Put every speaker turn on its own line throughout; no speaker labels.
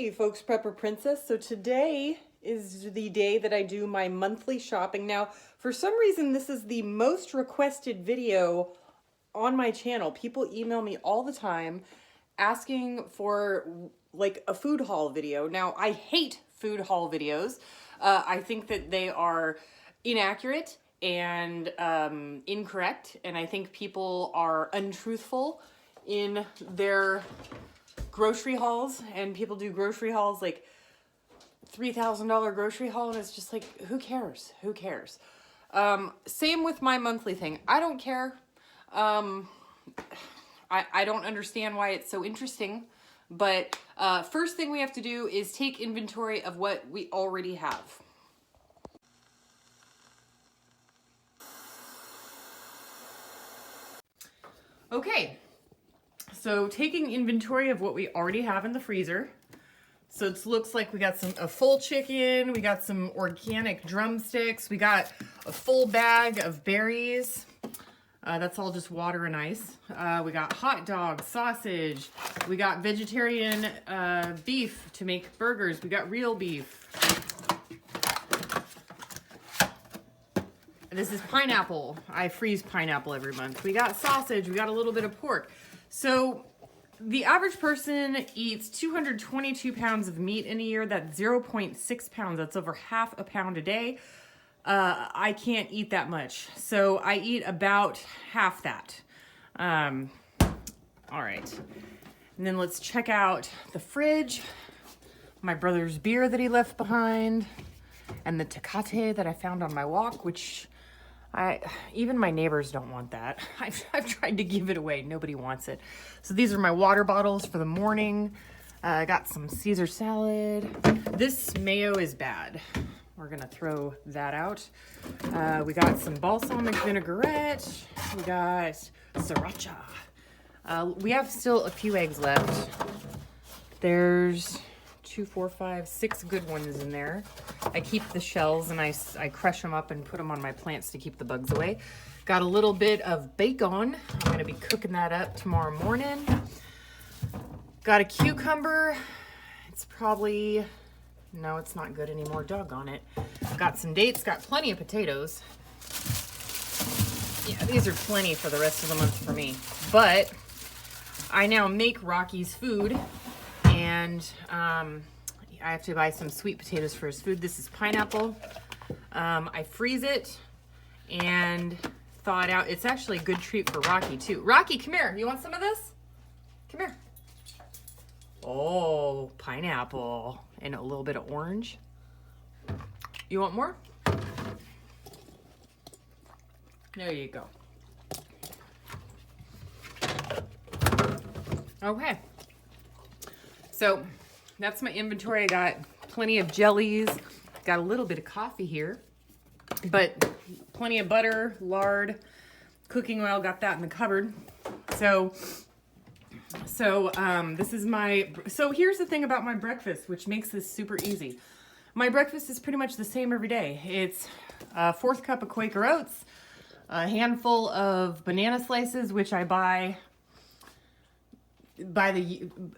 Hey folks, Prepper Princess. So today is the day that I do my monthly shopping. Now, for some reason, this is the most requested video on my channel. People email me all the time asking for like a food haul video. Now, I hate food haul videos. I think that they are inaccurate and incorrect, and I think people are untruthful in their grocery hauls, and people do grocery hauls like $3,000 grocery haul, and it's just like, who cares? Who cares? Same with my monthly thing. I don't care. I don't understand why it's so interesting, but first thing we have to do is take inventory of what we already have. Okay, so taking inventory of what we already have in the freezer. So it looks like we got a full chicken, we got some organic drumsticks, we got a full bag of berries. That's all just water and ice. We got hot dogs, sausage, we got vegetarian beef to make burgers, we got real beef. This is pineapple. I freeze pineapple every month. We got sausage, we got a little bit of pork. So the average person eats 222 pounds of meat in a year. That's 0.6 pounds. That's over half a pound a day. I can't eat that much. So I eat about half that. All right. And then let's check out the fridge. My brother's beer that he left behind. And the Tecate that I found on my walk, which even my neighbors don't want that. I've tried to give it away. Nobody wants it. So these are my water bottles for the morning. I got some Caesar salad. This mayo is bad. We're gonna throw that out. We got some balsamic vinaigrette. We got sriracha. We have still a few eggs left. There's 2, 4, 5, 6 good ones in there. I keep the shells and I crush them up and put them on my plants to keep the bugs away. Got a little bit of bacon. I'm gonna be cooking that up tomorrow morning. Got a cucumber. It's probably, no, it's not good anymore. Doggone it. Got some dates, got plenty of potatoes. Yeah, these are plenty for the rest of the month for me. But I now make Rocky's food, and I have to buy some sweet potatoes for his food. This is pineapple. I freeze it and thaw it out. It's actually a good treat for Rocky too. Rocky, come here. You want some of this? Come here. Oh, pineapple and a little bit of orange. You want more? There you go. Okay. So that's my inventory. I got plenty of jellies, got a little bit of coffee here, but plenty of butter, lard, cooking oil, got that in the cupboard. So here's the thing about my breakfast, which makes this super easy. My breakfast is pretty much the same every day. It's a 4th cup of Quaker Oats, a handful of banana slices, which I buy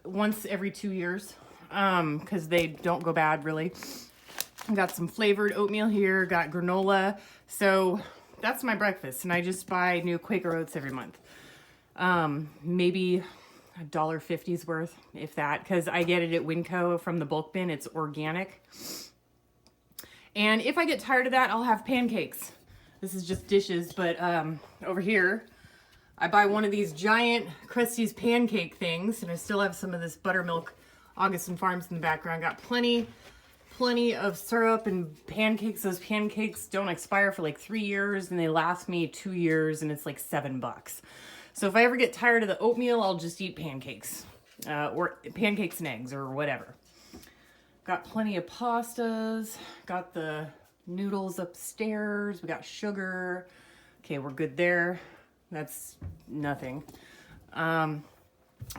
once every 2 years. Because they don't go bad, really. Got some flavored oatmeal here, got granola. So that's my breakfast, and I just buy new Quaker Oats every month. Maybe $1.50's worth, if that, because I get it at Winco from the bulk bin. It's organic. And if I get tired of that, I'll have pancakes. This is just dishes, but over here, I buy one of these giant Krusty's pancake things, and I still have some of this buttermilk Augustin Farms in the background. Got plenty of syrup and pancakes. Those pancakes don't expire for like 3 years, and they last me 2 years, and it's like $7. So if I ever get tired of the oatmeal, I'll just eat pancakes, or pancakes and eggs or whatever. Got plenty of pastas. Got the noodles upstairs. We got sugar. Okay, we're good there. That's nothing.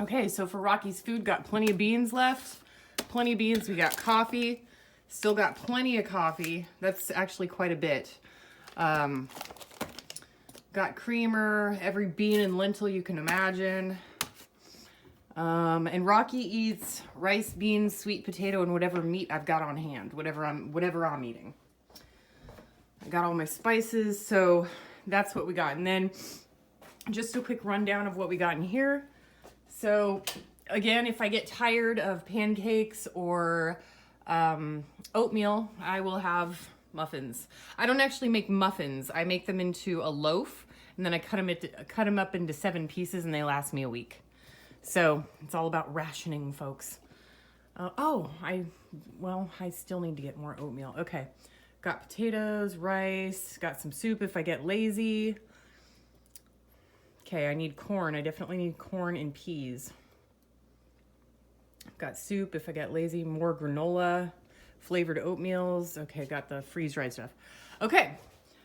Okay, so for Rocky's food, got plenty of beans left. Plenty of beans. We got coffee. Still got plenty of coffee. That's actually quite a bit. Got creamer, every bean and lentil you can imagine. And Rocky eats rice, beans, sweet potato, and whatever meat I've got on hand, whatever I'm eating. I got all my spices, so that's what we got. And then just a quick rundown of what we got in here. So again, if I get tired of pancakes or oatmeal, I will have muffins. I don't actually make muffins. I make them into a loaf, and then I cut them up into 7 pieces, and they last me a week. So it's all about rationing, folks. I still need to get more oatmeal. Okay, got potatoes, rice, got some soup if I get lazy. Okay, I need corn. I definitely need corn and peas. Got soup if I get lazy, more granola, flavored oatmeals. Okay, got the freeze-dried stuff. Okay,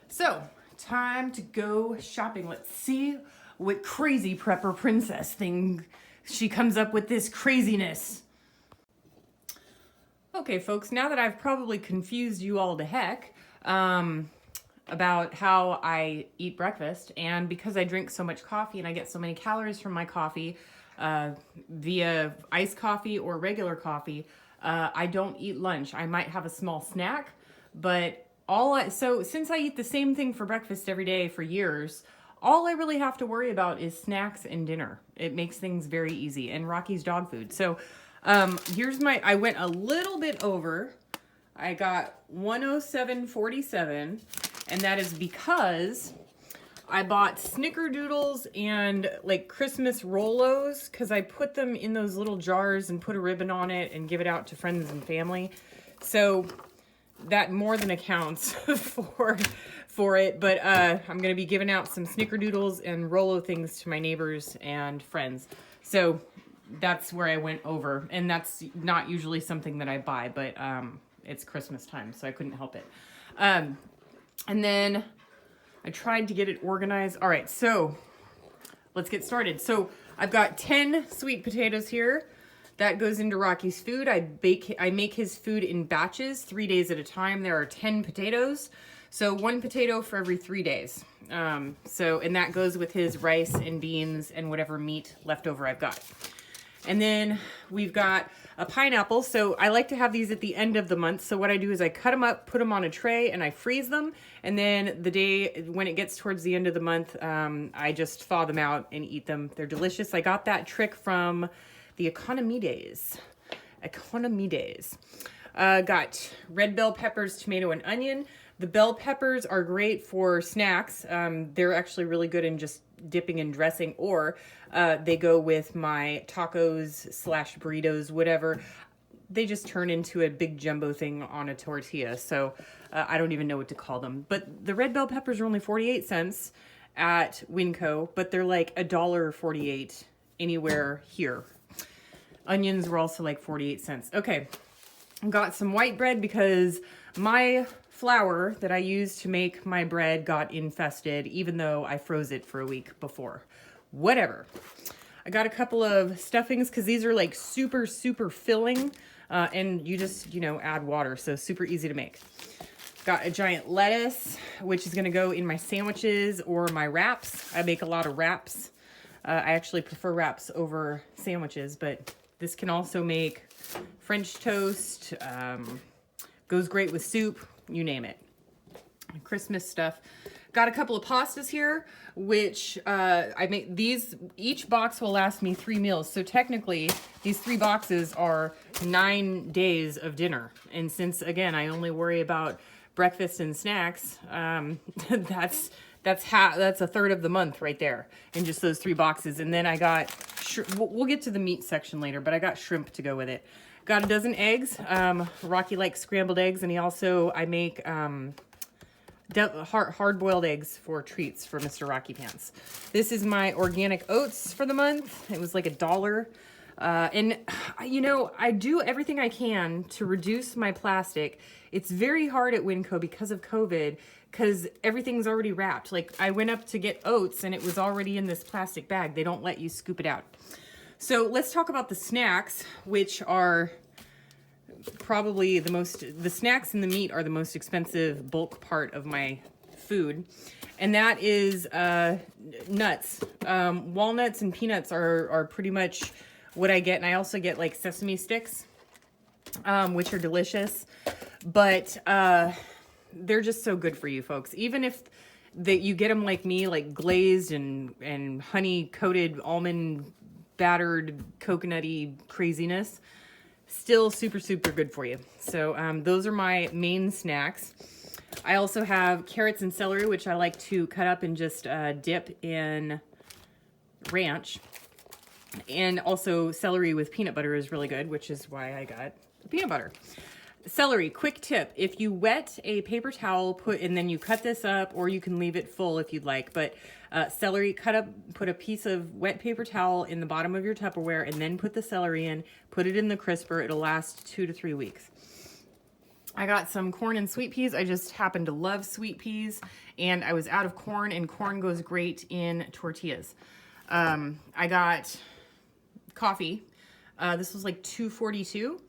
so time to go shopping. Let's see what crazy prepper princess thing she comes up with this craziness. Okay, folks, now that I've probably confused you all to heck about how I eat breakfast, and because I drink so much coffee and I get so many calories from my coffee via iced coffee or regular coffee, I don't eat lunch. I might have a small snack, but so since I eat the same thing for breakfast every day for years, all I really have to worry about is snacks and dinner. It makes things very easy, and Rocky's dog food. So I went a little bit over. I got 107.47, and that is because I bought snickerdoodles and like Christmas Rolos, because I put them in those little jars and put a ribbon on it and give it out to friends and family. So that more than accounts for it, but I'm going to be giving out some snickerdoodles and Rolo things to my neighbors and friends. So that's where I went over, and that's not usually something that I buy, but it's Christmas time, so I couldn't help it. And then I tried to get it organized. All right, so let's get started. So I've got 10 sweet potatoes here. That goes into Rocky's food. I make his food in batches, 3 days at a time. There are 10 potatoes. So 1 potato for every 3 days. And that goes with his rice and beans and whatever meat left over I've got. And then we've got a pineapple. So I like to have these at the end of the month. So what I do is I cut them up, put them on a tray, and I freeze them. And then the day when it gets towards the end of the month, I just thaw them out and eat them. They're delicious. I got that trick from the Economy Days. Got red bell peppers, tomato, and onion. The bell peppers are great for snacks. They're actually really good in just dipping in dressing, or they go with my tacos / burritos, whatever. They just turn into a big jumbo thing on a tortilla. So I don't even know what to call them. But the red bell peppers are only 48 cents at Winco, but they're like $1.48 anywhere here. Onions were also like 48 cents. Okay, got some white bread because my flour that I used to make my bread got infested, even though I froze it for a week before. Whatever. I got a couple of stuffings because these are like super, super filling, and you just, add water, so super easy to make. Got a giant lettuce, which is going to go in my sandwiches or my wraps. I make a lot of wraps. I actually prefer wraps over sandwiches, but this can also make French toast, goes great with soup, you name it. Christmas stuff. Got a couple of pastas here, which I make these, each box will last me 3 meals. So technically these 3 boxes are 9 days of dinner. And since again, I only worry about breakfast and snacks, that's a third of the month right there in just those 3 boxes. And then I got, we'll get to the meat section later, but I got shrimp to go with it. Got a dozen eggs. Rocky likes scrambled eggs, and I make hard-boiled eggs for treats for Mr. Rocky Pants. This is my organic oats for the month. It was like $1. And I do everything I can to reduce my plastic. It's very hard at Winco because of COVID, because everything's already wrapped. Like I went up to get oats and it was already in this plastic bag. They don't let you scoop it out. So let's talk about the snacks, which are probably the snacks and the meat are the most expensive bulk part of my food. And that is nuts. Walnuts and peanuts are pretty much what I get. And I also get like sesame sticks, which are delicious. But they're just so good for you folks. Even if you get them like me, like glazed and honey coated almond battered coconutty craziness, still super, super good for you. So those are my main snacks. I also have carrots and celery, which I like to cut up and just dip in ranch. And also celery with peanut butter is really good, which is why I got the peanut butter. Celery, quick tip. If you wet a paper towel, and then you cut this up, or you can leave it full if you'd like, but celery, put a piece of wet paper towel in the bottom of your Tupperware, and then put the celery in, put it in the crisper. It'll last 2 to 3 weeks. I got some corn and sweet peas. I just happen to love sweet peas, and I was out of corn, and corn goes great in tortillas. I got coffee. This was like $2.42,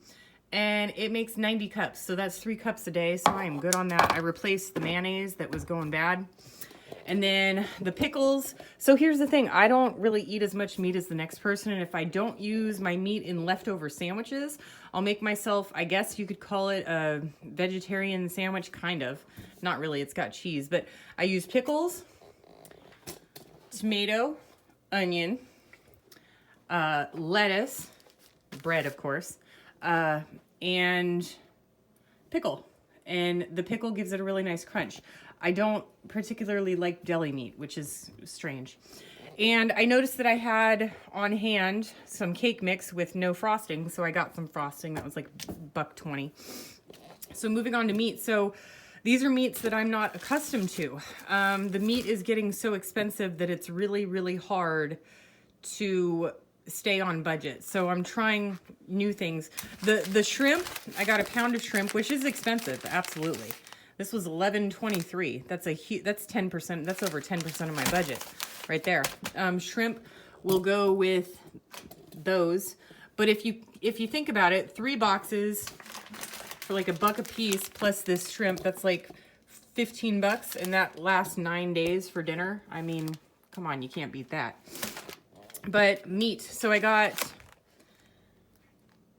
and it makes 90 cups. So that's 3 cups a day. So I am good on that. I replaced the mayonnaise that was going bad. And then the pickles. So here's the thing. I don't really eat as much meat as the next person. And if I don't use my meat in leftover sandwiches, I'll make myself, I guess you could call it a vegetarian sandwich, kind of. Not really, it's got cheese. But I use pickles, tomato, onion, lettuce, bread, of course, and pickle. And the pickle gives it a really nice crunch. I don't particularly like deli meat, which is strange. And I noticed that I had on hand some cake mix with no frosting, so I got some frosting. That was like $1.20. So moving on to meat. So these are meats that I'm not accustomed to. The meat is getting so expensive that it's really, really hard to stay on budget. So I'm trying new things. The shrimp, I got a pound of shrimp, which is expensive, absolutely. This was $11.23. That's 10%. That's over 10% of my budget right there. Shrimp will go with those. But if you think about it, 3 boxes for like $1 a piece plus this shrimp, that's like $15, and that lasts 9 days for dinner. I mean, come on, you can't beat that. But meat. So I got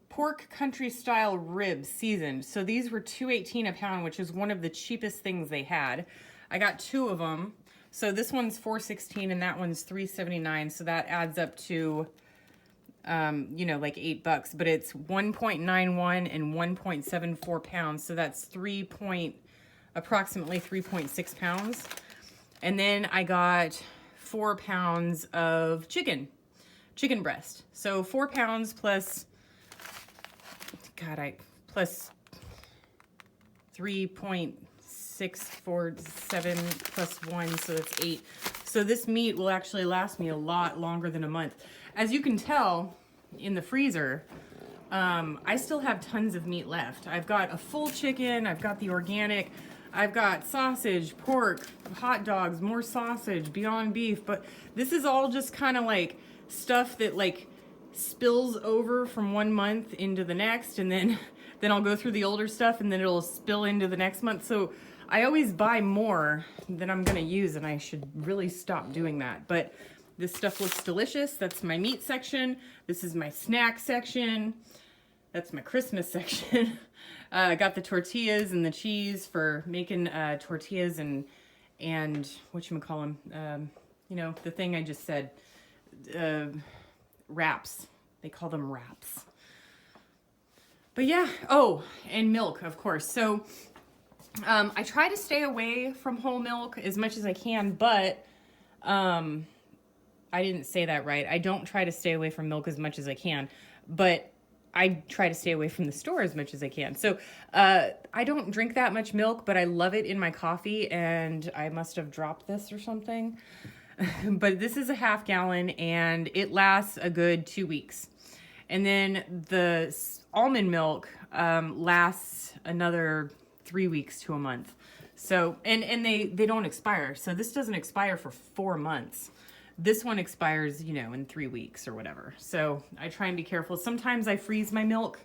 pork country style ribs seasoned. So these were $2.18 a pound, which is one of the cheapest things they had. I got 2 of them. So this one's $4.16 and that one's $3.79. So that adds up to, you know, like $8. But it's 1.91 and 1.74 pounds. So that's approximately 3.6 pounds. And then I got 4 pounds of chicken breast. So 4 pounds plus 3.647 plus 1, so that's 8. So this meat will actually last me a lot longer than a month. As you can tell in the freezer, I still have tons of meat left. I've got a full chicken, I've got the organic, I've got sausage, pork, hot dogs, more sausage, Beyond Beef, but this is all just kind of like stuff that like spills over from one month into the next, and then I'll go through the older stuff and then it'll spill into the next month. So I always buy more than I'm gonna use, and I should really stop doing that. But this stuff looks delicious. That's my meat section. This is my snack section. That's my Christmas section. I got the tortillas and the cheese for making tortillas and whatchamacallem, you know, the thing I just said, wraps. They call them wraps. But yeah, oh, and milk, of course. So I try to stay away from whole milk as much as I can, but I didn't say that right. I don't try to stay away from milk as much as I can, but I try to stay away from the store as much as I can. So I don't drink that much milk, but I love it in my coffee, and I must have dropped this or something. But this is a ½ gallon, and it lasts a good 2 weeks. And then the almond milk lasts another 3 weeks to a month. So, and they don't expire. So this doesn't expire for 4 months. This one expires, you know, in 3 weeks or whatever. So I try and be careful. Sometimes I freeze my milk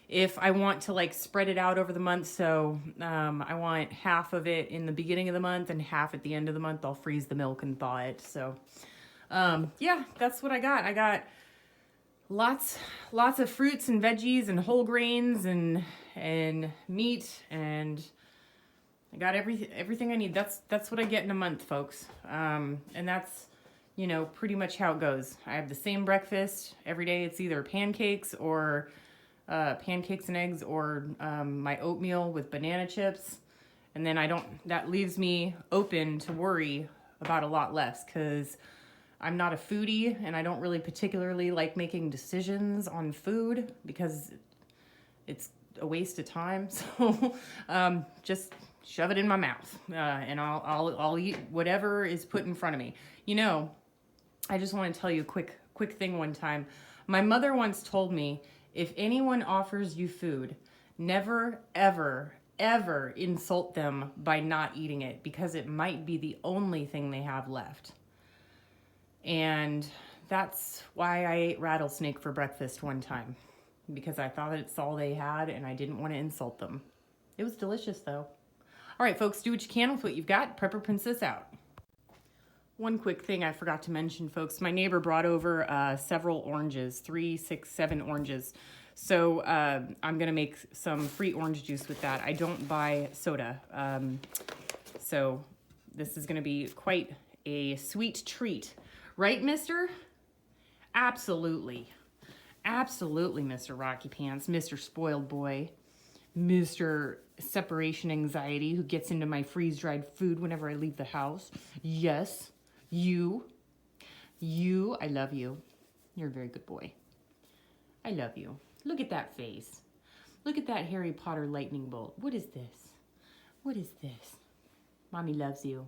if I want to like spread it out over the month. So I want half of it in the beginning of the month and half at the end of the month. I'll freeze the milk and thaw it. So yeah, that's what I got. I got lots of fruits and veggies and whole grains and meat, and I got everything I need. That's what I get in a month, folks. And that's, you know, pretty much how it goes. I have the same breakfast every day. It's either pancakes and eggs, or my oatmeal with banana chips. And then that leaves me open to worry about a lot less, because I'm not a foodie and I don't really particularly like making decisions on food because it's a waste of time. So just shove it in my mouth, and I'll eat whatever is put in front of me. You know, I just want to tell you a quick thing. One time, my mother once told me, if anyone offers you food, never, ever, ever insult them by not eating it, because it might be the only thing they have left. And that's why I ate rattlesnake for breakfast one time, because I thought it's all they had and I didn't want to insult them. It was delicious though. All right, folks, do what you can with what you've got. Prepper Princess out. One quick thing I forgot to mention, folks. My neighbor brought over several oranges, 3, 6, 7 oranges. So I'm going to make some free orange juice with that. I don't buy soda. So this is going to be quite a sweet treat. Right, mister? Absolutely. Absolutely, Mr. Rocky Pants, Mr. Spoiled Boy, Mr. Separation Anxiety, who gets into my freeze-dried food whenever I leave the house. Yes, you, I love you. You're a very good boy. I love you. Look at that face. Look at that Harry Potter lightning bolt. What is this? What is this? Mommy loves you.